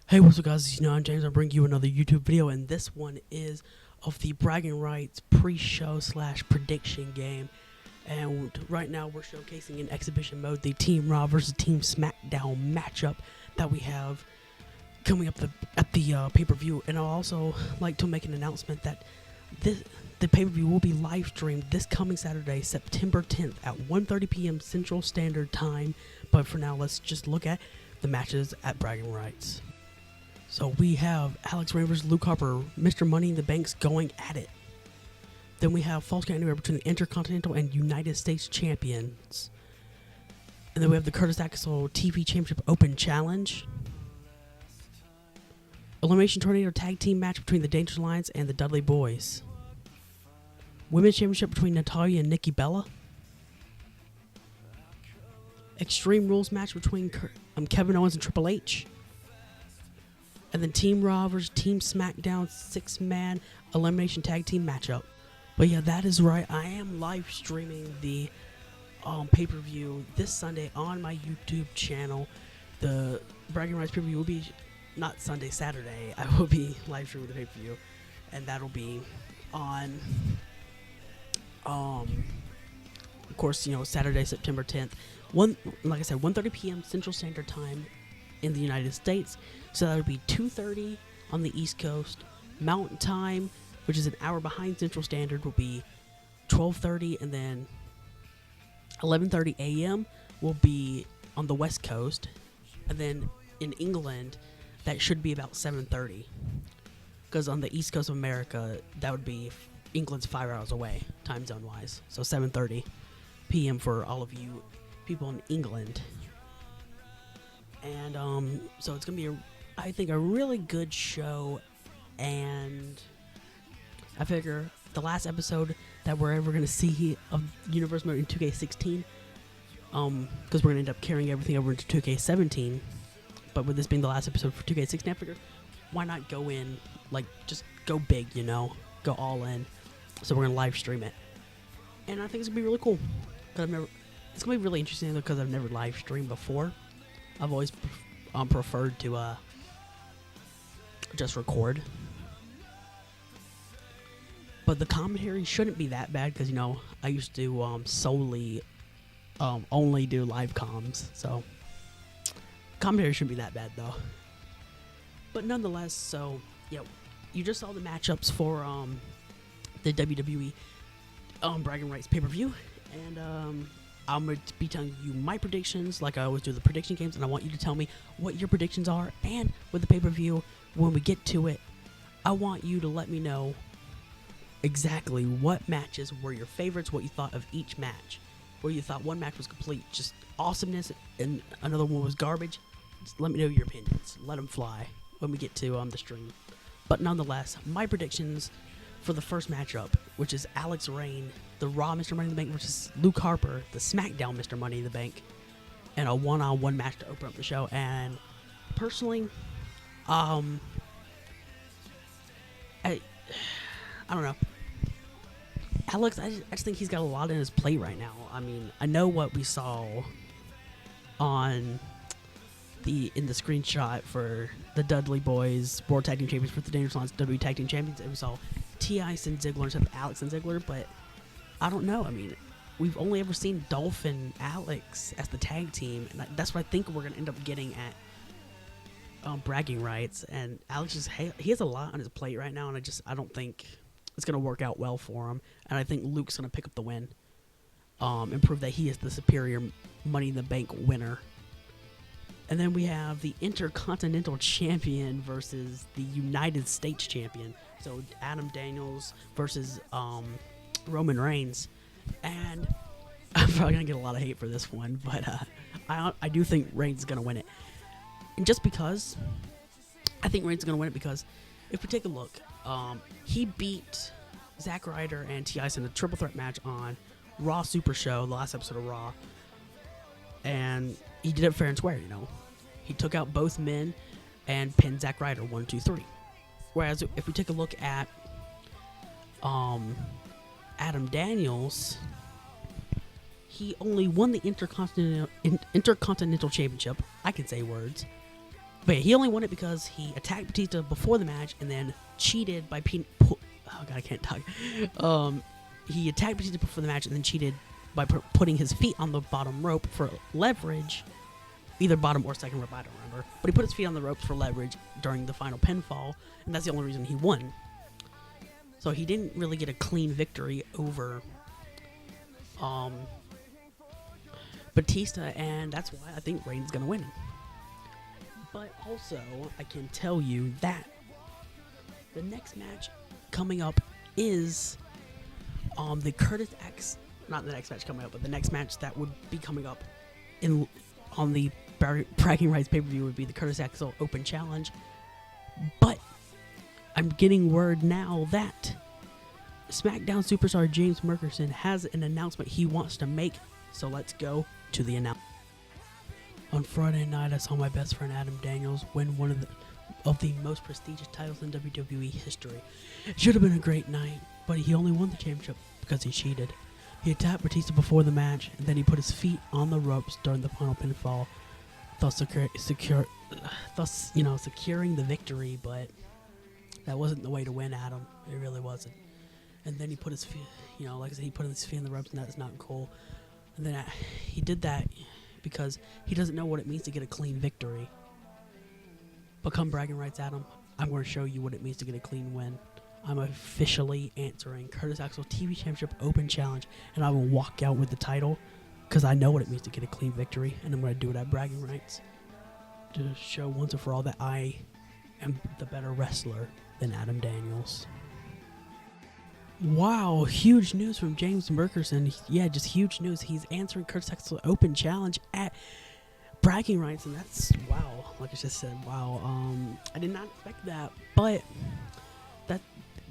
Hey, what's up guys, I'm James. I'm bringing you another YouTube video, and this one is of the Bragging Rights pre-show / prediction game. And right now we're showcasing in exhibition mode the Team Raw versus Team SmackDown matchup that we have coming up at the pay-per-view. And I'll also like to make an announcement that the pay-per-view will be live streamed this coming Saturday, September 10th at 1:30 p.m. Central Standard Time. But for now, let's just look at the matches at Bragging Rights. So we have Alex Reigns versus Luke Harper, Mr. Money in the Banks going at it. Then we have Falls Count Anywhere between the Intercontinental and United States Champions. And then we have the Curtis Axel TV Championship Open Challenge. Elimination Tornado Tag Team match between the Dangerous Alliance and the Dudley Boys. Women's Championship between NATALYA and NIKKI Bella. Extreme Rules match between Kevin Owens and Triple H. And then Team Raw versus Team SmackDown 6-man elimination tag team matchup. But yeah, that is right. I am live streaming the pay-per-view this Sunday on my YouTube channel. The Bragging Rights pay-per-view will be not Sunday, Saturday. I will be live streaming the pay-per-view, and that'll be on of course, Saturday, September 10th. Like I said, 1:30 p.m. Central Standard Time in the United States. So that would be 2:30 on the East Coast. Mountain Time, which is an hour behind Central Standard, will be 12:30, and then 11:30 a.m. will be on the West Coast, and then in England that should be about 7:30, because on the East Coast of America that would be England's 5 hours away time zone wise. So 7:30 p.m. for all of you people in England. And so it's gonna be I think a really good show, and I figure the last episode that we're ever gonna see of Universe Mode in 2K16, because we're gonna end up carrying everything over into 2K17. But with this being the last episode for 2K16, I figure why not go in, like, just go big, go all in. So we're gonna live stream it, and I think it's gonna be really cool. It's gonna be really interesting because I've never live streamed before. I've always preferred to just record. But the commentary shouldn't be that bad because, I used to solely only do live comms. So commentary shouldn't be that bad though. But nonetheless, so yeah, you just saw the matchups for the WWE Bragging Rights pay-per-view, and I'm going to be telling you my predictions like I always do the prediction games, and I want you to tell me what your predictions are. And with the pay-per-view, when we get to it, I want you to let me know exactly what matches were your favorites, what you thought of each match, where you thought one match was complete just awesomeness and another one was garbage. Just let me know your opinions. Let them fly when we get to the stream. But nonetheless, my predictions for the first matchup, which is Alex Reigns, the Raw Mr. Money in the Bank, versus Luke Harper, the SmackDown Mr. Money in the Bank, and a one-on-one match to open up the show. And personally, I don't know. Alex, I just think he's got a lot in his plate right now. I mean, I know what we saw in the screenshot for the Dudley Boys World Tag Team Champions for the Dangerous Alliance WWE Tag Team Champions, and we saw T.I.S. and Ziggler instead of Alex and Ziggler. But I don't know. I mean, we've only ever seen Dolph and Alex as the tag team, and that's what I think we're gonna end up getting at Bragging Rights. And Alex he has a lot on his plate right now, and I don't think it's gonna work out well for him. And I think Luke's gonna pick up the win, and prove that he is the superior Money in the Bank winner. And then we have the Intercontinental Champion versus the United States Champion. So Adam Daniels versus Roman Reigns. And I'm probably going to get a lot of hate for this one, but I do think Reigns is going to win it. And just because I think Reigns is going to win it, because if we take a look, he beat Zack Ryder and T.I.S. in a triple threat match on Raw Super Show, the last episode of Raw. And he did it fair and square, He took out both men and pinned Zack Ryder 1, 2, 3. Whereas if we take a look at Adam Daniels, he only won the Intercontinental Championship. I can say words. But yeah, he only won it because he attacked Batista before the match and then cheated by oh god, I can't talk. He attacked Batista before the match and then cheated by putting his feet on the bottom rope for leverage, either bottom or second rope, I don't remember. But he put his feet on the ropes for leverage during the final pinfall, and that's the only reason he won. So he didn't really get a clean victory over Batista, and that's why I think Reigns is going to win. But also, I can tell you that the next match coming up is the Curtis X, not the next match coming up, but the next match that would be coming up on the Bragging Rights pay-per-view would be the Curtis Axel Open Challenge. But I'm getting word now that SmackDown superstar James Merkerson has an announcement he wants to make, so let's go to the announcement. On Friday night, I saw my best friend Adam Daniels win one of the most prestigious titles in WWE history. It should have been a great night, but he only won the championship because he cheated. He attacked Batista before the match, and then he put his feet on the ropes during the final pinfall, thus securing the victory. But that wasn't the way to win, Adam. It really wasn't. And then he put his feet, like I said, he put his feet on the ropes, and that's not cool. And then he did that because he doesn't know what it means to get a clean victory. But come Bragging Rights, Adam, I'm going to show you what it means to get a clean win. I'm officially answering Curtis Axel TV Championship Open Challenge, and I will walk out with the title because I know what it means to get a clean victory, and I'm going to do it at Bragging Rights to show once and for all that I am the better wrestler than Adam Daniels. Wow, huge news from James Merkerson. Yeah, just huge news. He's answering Curtis Axel Open Challenge at Bragging Rights, and that's wow. Like I just said, wow. I did not expect that, but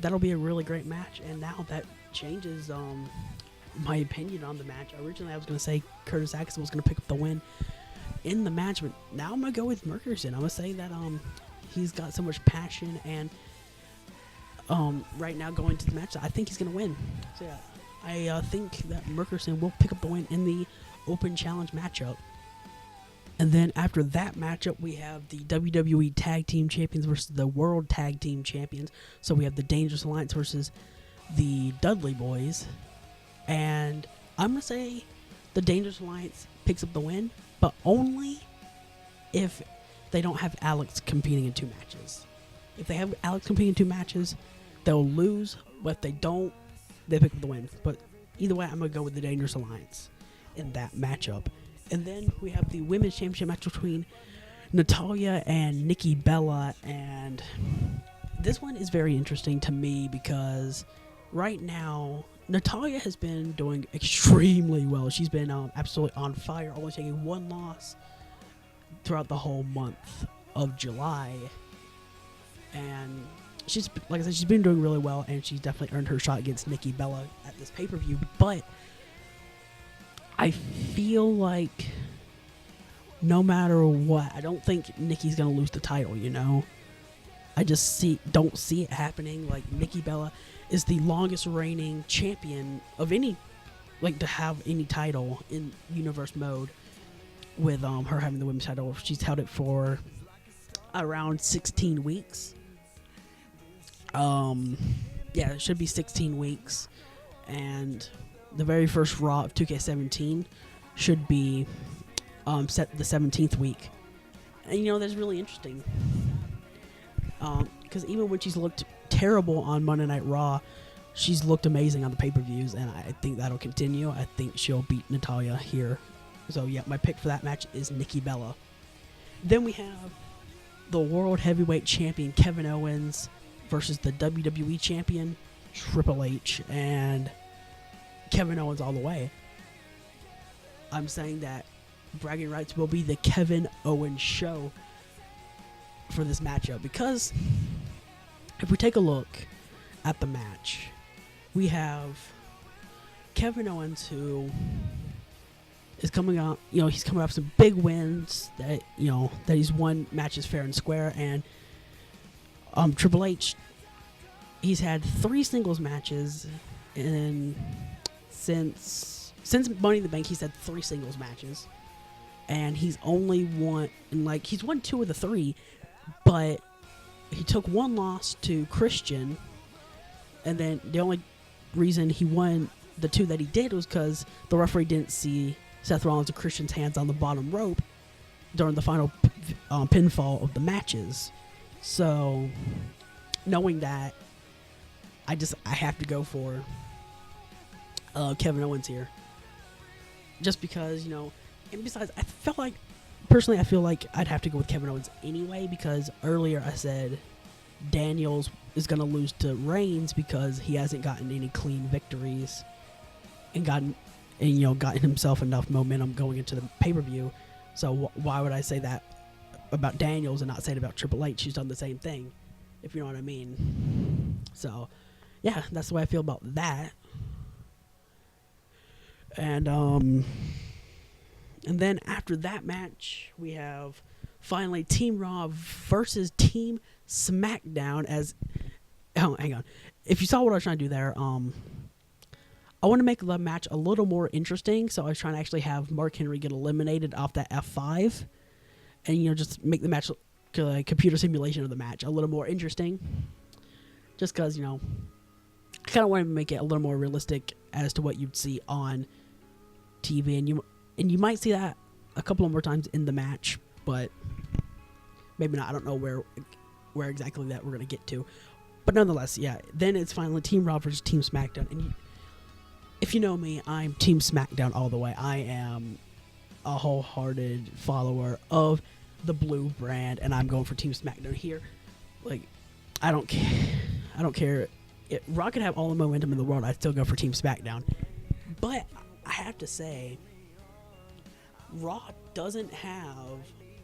that'll be a really great match. And now that changes my opinion on the match. Originally, I was going to say Curtis Axel was going to pick up the win in the match, but now I'm going to go with Merkerson. I'm going to say that he's got so much passion, and right now going to the match, I think he's going to win. So yeah, I think that Merkerson will pick up the win in the Open Challenge matchup. And then after that matchup, we have the WWE Tag Team Champions versus the World Tag Team Champions. So we have the Dangerous Alliance versus the Dudley Boys. And I'm going to say the Dangerous Alliance picks up the win, but only if they don't have Alex competing in 2 matches. If they have Alex competing in 2 matches, they'll lose. But if they don't, they pick up the win. But either way, I'm going to go with the Dangerous Alliance in that matchup. And then we have the Women's Championship match between NATALYA and Nikki Bella. And this one is very interesting to me because right now, NATALYA has been doing extremely well. She's been absolutely on fire, only taking 1 loss throughout the whole month of July. And she's, like I said, she's been doing really well, and she's definitely earned her shot against Nikki Bella at this pay-per-view. But I feel like no matter what, I don't think Nikki's going to lose the title, I just don't see it happening. Like, Nikki Bella is the longest reigning champion of any, to have any title in universe mode with her having the women's title. She's held it for around 16 weeks. Yeah, it should be 16 weeks. And the very first Raw of 2K17 should be set the 17th week. And, that's really interesting. Because even when she's looked terrible on Monday Night Raw, she's looked amazing on the pay-per-views, and I think that'll continue. I think she'll beat NATALYA here. So, yeah, my pick for that match is Nikki Bella. Then we have the World Heavyweight Champion Kevin Owens versus the WWE Champion Triple H, and Kevin Owens all the way. I'm saying that Bragging Rights will be the Kevin Owens show for this matchup, because if we take a look at the match, we have Kevin Owens, who is coming out, he's coming off some big wins that he's won matches fair and square, and Triple H, he's had 3 singles matches, and since Money in the Bank, he's had 3 singles matches. and he's only won, and like he's won 2 of the 3, but he took 1 loss to Christian, and then the only reason he won the 2 that he did was because the referee didn't see Seth Rollins and Christian's hands on the bottom rope during the final pinfall of the matches. So, knowing that, I have to go for Kevin Owens here. Just because, you know, and besides, I feel like I'd have to go with Kevin Owens anyway, because earlier I said Daniels is going to lose to Reigns because he hasn't gotten any clean victories and gotten himself enough momentum going into the pay-per-view. So why would I say that about Daniels and not say it about Triple H? She's done the same thing, if you know what I mean. So, yeah, that's the way I feel about that. And then after that match, we have finally Team Raw versus Team SmackDown hang on. If you saw what I was trying to do there, I want to make the match a little more interesting, so I was trying to actually have Mark Henry get eliminated off that F5, and, you know, just make the match, computer simulation of the match, a little more interesting, just because, you know, I kind of want to make it a little more realistic as to what you'd see on TV, and you might see that a couple of more times in the match, but maybe not. I don't know where exactly that we're going to get to, but nonetheless, yeah, then it's finally Team Raw versus Team SmackDown, and if you know me, I'm Team SmackDown all the way. I am a wholehearted follower of the blue brand, and I'm going for Team SmackDown here. Like, I don't care. Raw could have all the momentum in the world. I'd still go for Team SmackDown. But I have to say, Raw doesn't have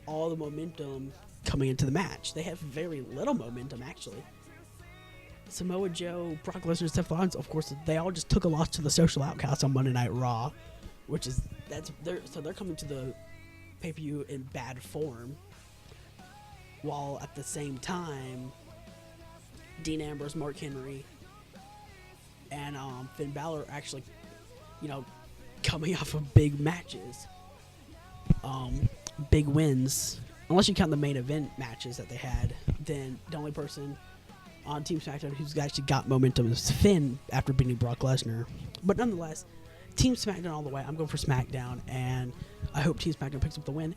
all the momentum coming into the match. They have very little momentum, actually. Samoa Joe, Brock Lesnar, Seth Rollins, of course, they all just took a loss to the Social Outcasts on Monday Night Raw, they're coming to the pay-per-view in bad form, while at the same time, Dean Ambrose, Mark Henry, and Finn Balor are actually, you know, coming off of big matches, big wins. Unless you count the main event matches that they had, then the only person on Team SmackDown who's actually got momentum is Finn after beating Brock Lesnar. But nonetheless, Team SmackDown all the way. I'm going for SmackDown, and I hope Team SmackDown picks up the win.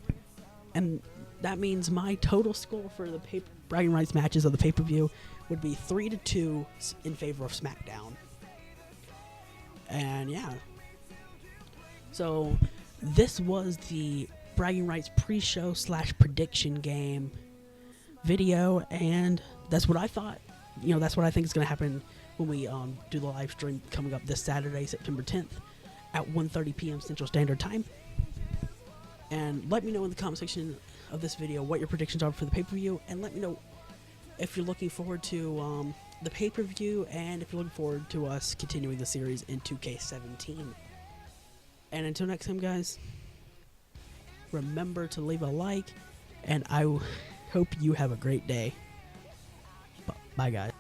And that means my total score for the bragging rights matches of the pay-per-view would be 3-2 in favor of SmackDown. And yeah. So this was the bragging rights pre-show / prediction game video, and that's what I thought. You know, that's what I think is going to happen when we do the live stream coming up this Saturday, September 10th at 1:30 p.m. Central Standard Time. And let me know in the comment section of this video what your predictions are for the pay-per-view, and let me know if you're looking forward to the pay-per-view and if you're looking forward to us continuing the series in 2K17. And until next time, guys, remember to leave a like, and I hope you have a great day. Bye, guys.